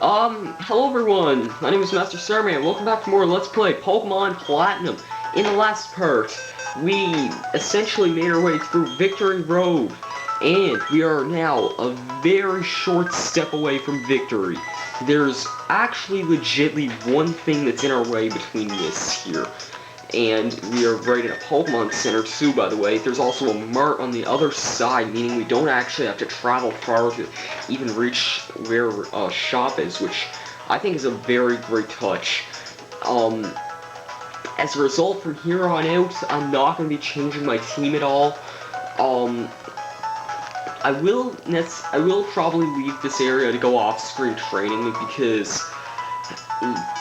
Hello everyone, my name is Masterstarman, and welcome back to more Let's Play Pokemon Platinum. In the last part, we essentially made our way through Victory Road, and we are now a very short step away from victory. There's actually legitly one thing that's in our way between this here. And we are right in a Pokemon Center too, by the way. There's also a mart on the other side, meaning we don't actually have to travel far to even reach where shop is, which I think is a very great touch. As a result, from here on out, I'm not going to be changing my team at all. I will probably leave this area to go off-screen training because,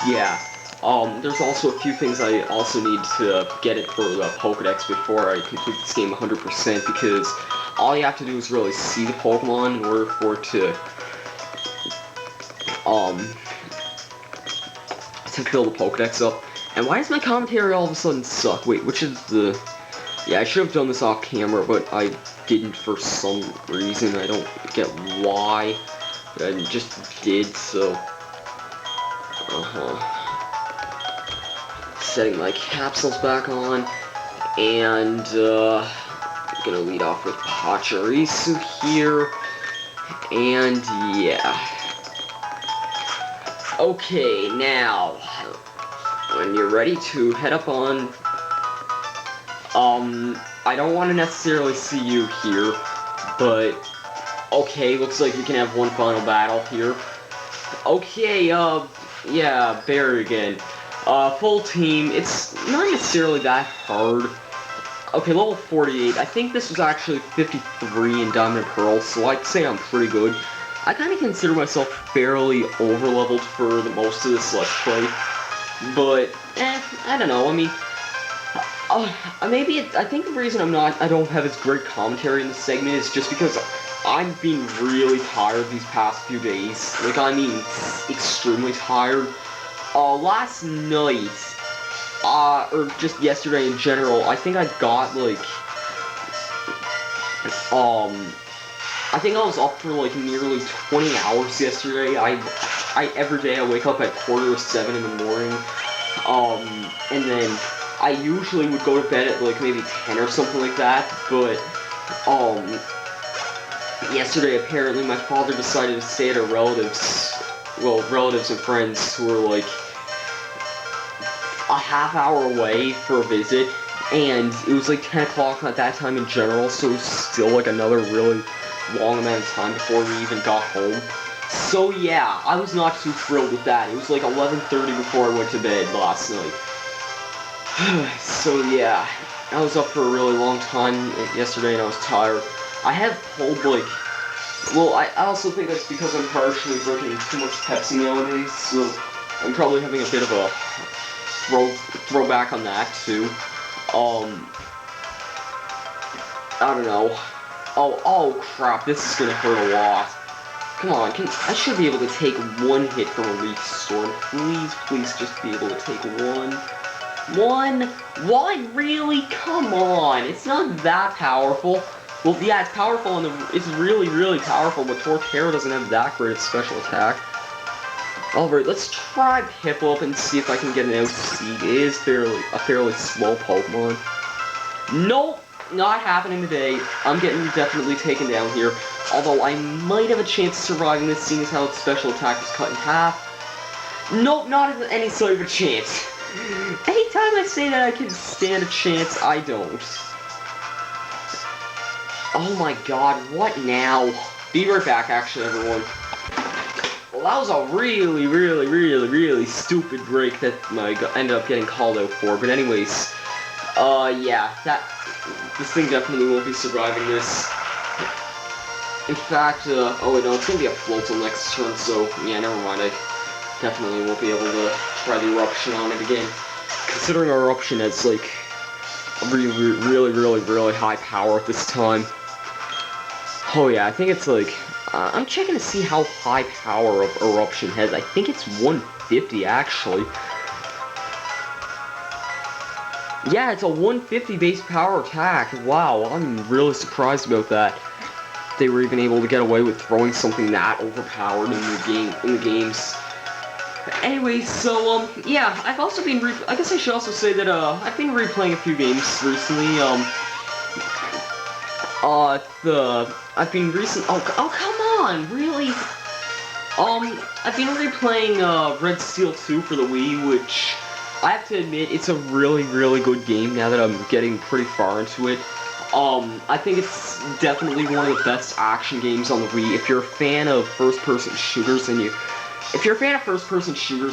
yeah. There's also a few things I also need to get it for the Pokedex before I complete this game 100%, because all you have to do is really see the Pokemon in order for it to fill the Pokedex up. And why does my commentary all of a sudden suck? Wait, which is the... Yeah, I should have done this off camera, but I didn't for some reason. I don't get why. I just did, so... Setting my capsules back on, and I'm gonna lead off with Pachirisu here, and yeah. Okay, now, when you're ready to head up on, I don't want to necessarily see you here, but, okay, looks like we can have one final battle here. Okay, yeah, Barry again. Full team, it's not necessarily that hard. Okay, level 48. I think this was actually 53 in Diamond and Pearl, so I'd say I'm pretty good. I kind of consider myself fairly over-leveled for the most of this Let's Play. But, I don't know, I mean... I think the reason I don't have as great commentary in this segment is just because I've been really tired these past few days. Like, I mean, extremely tired. Last night, or just yesterday in general, I think I got, like, I think I was up for, like, nearly 20 hours yesterday. Every day I wake up at 6:45 in the morning, and then I usually would go to bed at, like, maybe 10 or something like that, but, yesterday apparently my father decided to stay at a relatives and friends who were, like, a half hour away for a visit, and it was like 10 o'clock at that time in general, so it was still like another really long amount of time before we even got home. So yeah, I was not too thrilled with that. It was like 11:30 before I went to bed last night. So yeah, I was up for a really long time yesterday and I was tired. I have pulled, like, well, I also think that's because I'm partially drinking too much Pepsi nowadays, so I'm probably having a bit of a throwback on that too. I don't know. Oh crap, this is gonna hurt a lot. Come on, I should be able to take one hit from a Leaf Storm. Please just be able to take one. Why really? Come on, it's not that powerful. Well, yeah, it's powerful, and it's really powerful, but Torterra doesn't have that great of special attack. Alright, let's try Piplup and see if I can get an Outspeed. It is a fairly slow Pokemon. Nope, not happening today. I'm getting definitely taken down here. Although I might have a chance of surviving this, seeing as how its special attack is cut in half. Nope, not any sort of a chance. Anytime I say that I can stand a chance, I don't. Oh my god, what now? Be right back, actually, everyone. Well, that was a really stupid break that I ended up getting called out for. But anyways, yeah, this thing definitely won't be surviving this. In fact, oh wait, no, it's gonna be a Floatzel next turn, so, yeah, never mind, I definitely won't be able to try the Eruption on it again. Considering our Eruption has, like, a really high power at this time. Oh yeah, I think it's like, I'm checking to see how high power of Eruption has. I think it's 150 actually. Yeah, it's a 150 base power attack. Wow, I'm really surprised about that. they were even able to get away with throwing something that overpowered in the games. Anyway, so, yeah, I've also been I guess I should also say that, I've been replaying a few games recently, oh, come on, really? I've been replaying, Red Steel 2 for the Wii, which, I have to admit, it's a really, really good game now that I'm getting pretty far into it. I think it's definitely one of the best action games on the Wii. If you're a fan of first-person shooters,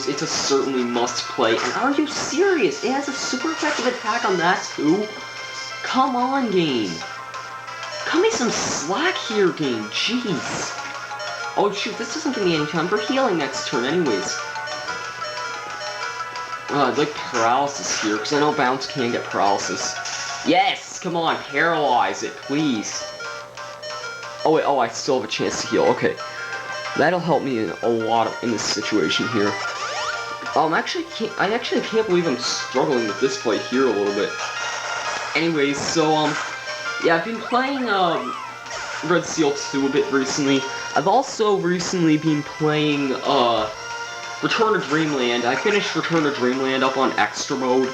it's a certainly must-play. And are you serious? It has a super effective attack on that, too? Come on, game. Cut me some slack here, game. Jeez. Oh, shoot, this doesn't give me any time for healing next turn anyways. I'd like paralysis here, because I know Bounce can get paralysis. Yes! Come on, paralyze it, please. Oh, wait, I still have a chance to heal. Okay. That'll help me a lot in this situation here. I actually can't believe I'm struggling with this play here a little bit. Anyways, so, yeah, I've been playing, Red Steel 2 a bit recently. I've also recently been playing, Return to Dreamland. I finished Return to Dreamland up on Extra Mode.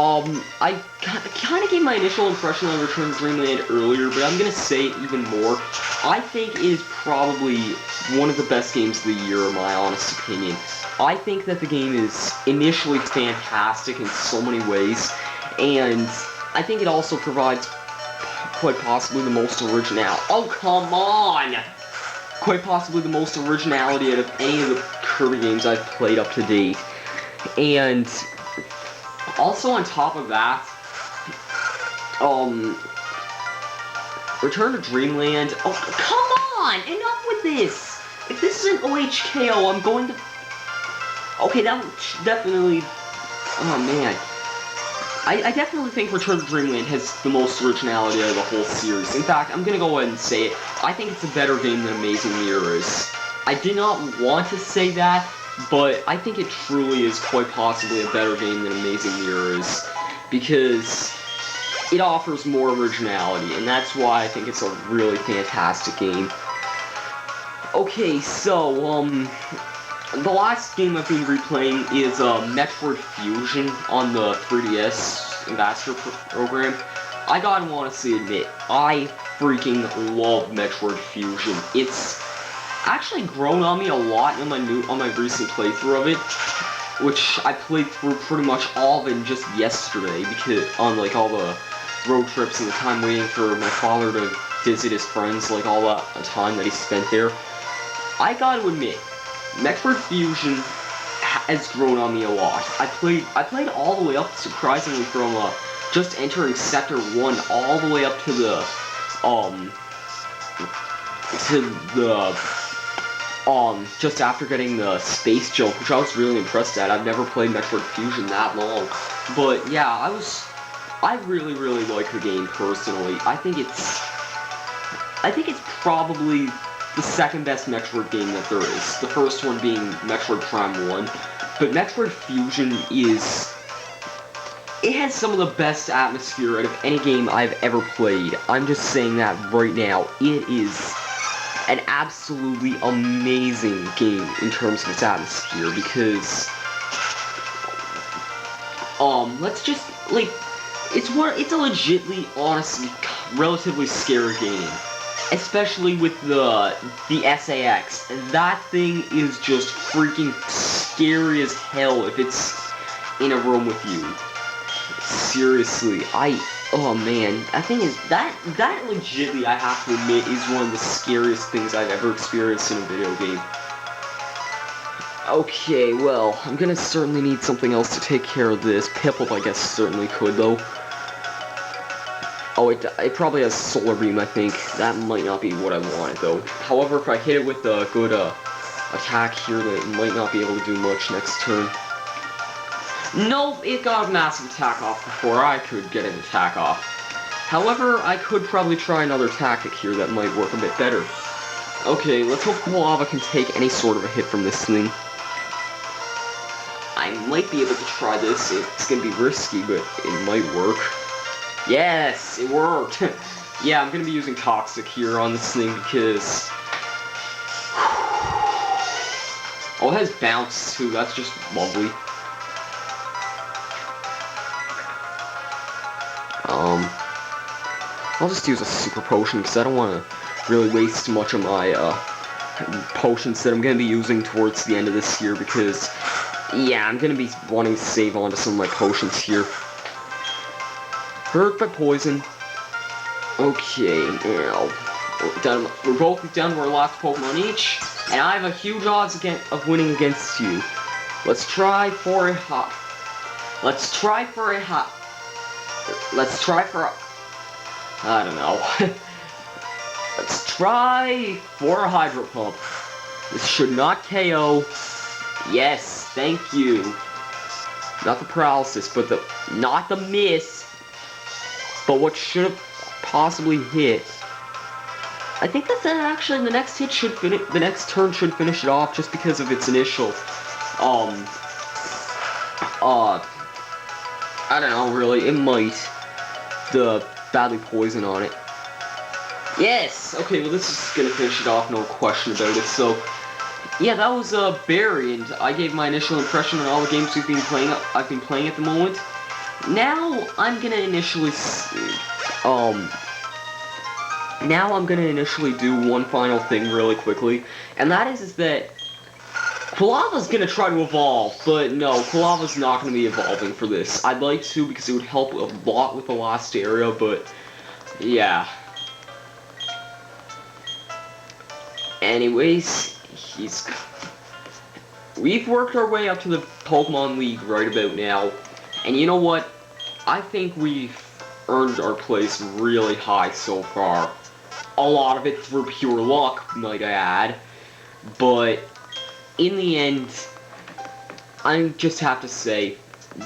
I kind of gave my initial impression on Return to Dreamland earlier, but I'm gonna say it even more. I think it is probably one of the best games of the year, in my honest opinion. I think that the game is initially fantastic in so many ways, and I think it also provides quite possibly the most originality. Oh, come on! Quite possibly the most originality out of any of the Kirby games I've played up to date. And also on top of that, Return to Dreamland. Oh, come on! Enough with this! If this is an OHKO, I'm going to... Okay, that definitely... Oh, man. I definitely think Return to Dreamland has the most originality out of the whole series. In fact, I'm gonna go ahead and say it. I think it's a better game than Amazing Mirrors. I did not want to say that, but I think it truly is quite possibly a better game than Amazing Mirrors, because it offers more originality, and that's why I think it's a really fantastic game. Okay, so, the last game I've been replaying is, Metroid Fusion on the 3DS Ambassador Program. I gotta honestly admit, I freaking love Metroid Fusion. It's actually grown on me a lot on my recent playthrough of it, which I played through pretty much all of it just yesterday, because on, like, all the road trips and the time waiting for my father to visit his friends, like, all that time that he spent there. I gotta admit, Metroid Fusion has grown on me a lot. I played all the way up, surprisingly, from just entering Sector 1 all the way up to the just after getting the space jump, which I was really impressed at. I've never played Metroid Fusion that long. But yeah, I really, really like the game personally. I think it's probably the second best Metroid game that there is. The first one being Metroid Prime 1. But Metroid Fusion it has some of the best atmosphere out of any game I've ever played. I'm just saying that right now. It is an absolutely amazing game in terms of its atmosphere, because, let's just, like, it's a legitly, honestly, relatively scary game. Especially with the SAX. That thing is just freaking scary as hell if it's in a room with you. Seriously, oh man, that legitly, I have to admit, is one of the scariest things I've ever experienced in a video game. Okay, well, I'm gonna certainly need something else to take care of this. Piplup, I guess, certainly could, though. Oh, it probably has Solar Beam, I think. That might not be what I wanted, though. However, if I hit it with a good, attack here, then it might not be able to do much next turn. Nope, it got a massive attack off before I could get an attack off. However, I could probably try another tactic here that might work a bit better. Okay, let's hope Lava can take any sort of a hit from this thing. I might be able to try this. It's gonna be risky, but it might work. Yes, it worked. Yeah, I'm gonna be using Toxic here on this thing because... Oh, it has Bounce too, that's just lovely. I'll just use a Super Potion because I don't want to really waste much of my potions that I'm going to be using towards the end of this year because, yeah, I'm going to be wanting to save on to some of my potions here. Hurt by poison. Okay, now, we're both down to our last Pokemon each, and I have a huge odds of winning against you. Let's try for a hot. I don't know. Let's try for a Hydro Pump. This should not KO. Yes, thank you. Not the paralysis, but not the miss. But what should have possibly hit. I think that's actually the next hit should finish. The next turn should finish it off, just because of its initial. I don't know, really. It might. The badly poison on it. Yes! Okay, well this is gonna finish it off, no question about it. So, yeah, that was Barry, and I gave my initial impression on all the games I've been playing at the moment. Now I'm gonna initially do one final thing really quickly, and that is that Quilava's gonna try to evolve, but no, Quilava's not gonna be evolving for this. I'd like to because it would help a lot with the last area, but yeah. Anyways, we've worked our way up to the Pokemon League right about now, and you know what? I think we've earned our place really high so far. A lot of it through pure luck, might I add, but in the end, I just have to say,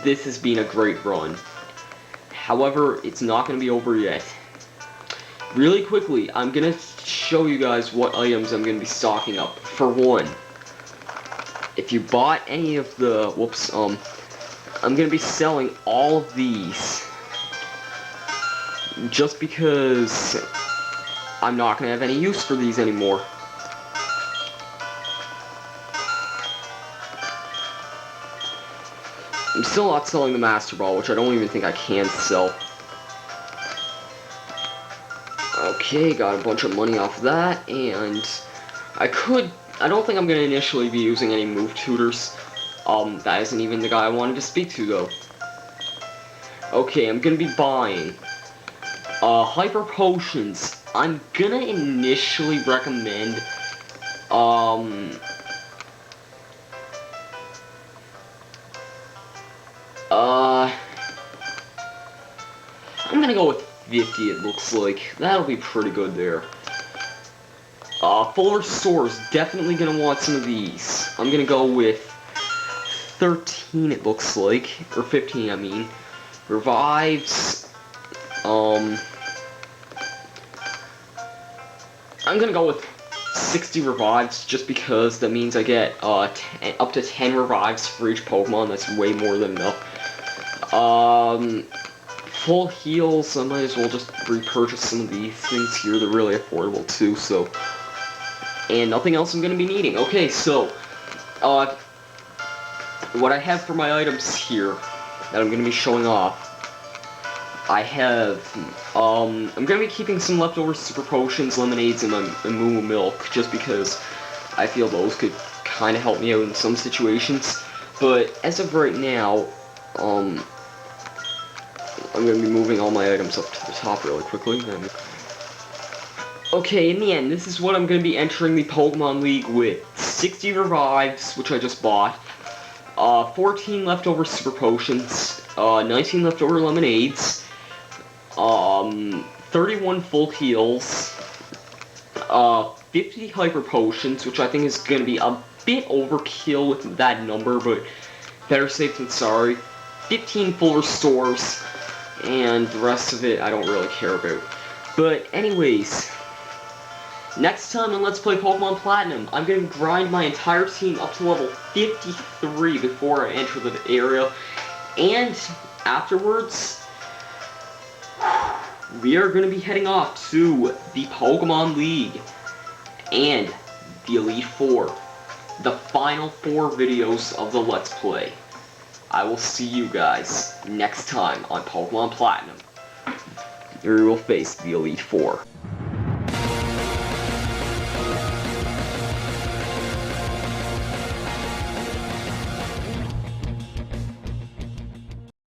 this has been a great run. However, it's not going to be over yet. Really quickly, I'm going to show you guys what items I'm going to be stocking up. For one, if you bought any of the, I'm going to be selling all of these. Just because I'm not going to have any use for these anymore. I'm still not selling the Master Ball, which I don't even think I can sell. Okay, got a bunch of money off that, and I don't think I'm going to initially be using any move tutors. That isn't even the guy I wanted to speak to, though. Okay, I'm going to be buying Hyper Potions. I'm going to initially recommend, I'm gonna go with 50, it looks like. That'll be pretty good there. Full Restores, definitely gonna want some of these. I'm gonna go with 13, it looks like. Or 15, I mean. Revives. I'm gonna go with 60 revives, just because that means I get up to 10 revives for each Pokemon. That's way more than enough. Full heals, I might as well just repurchase some of these things here. They're really affordable too, so. And nothing else I'm going to be needing. Okay, so, what I have for my items here that I'm going to be showing off, I have, I'm going to be keeping some leftover Super Potions, Lemonades, and Moo Milk, just because I feel those could kind of help me out in some situations. But as of right now, I'm going to be moving all my items up to the top really quickly. Okay, in the end, this is what I'm going to be entering the Pokemon League with. 60 Revives, which I just bought. 14 leftover Super Potions. 19 leftover Lemonades. 31 Full Heals. 50 Hyper Potions, which I think is going to be a bit overkill with that number, but better safe than sorry. 15 Full Restores. And the rest of it I don't really care about. But anyways, next time on Let's Play Pokemon Platinum, I'm going to grind my entire team up to level 53 before I enter the area. And afterwards, we are going to be heading off to the Pokemon League and the Elite Four, the final 4 videos of the Let's Play. I will see you guys next time on Pokemon Platinum, where we will face the Elite Four.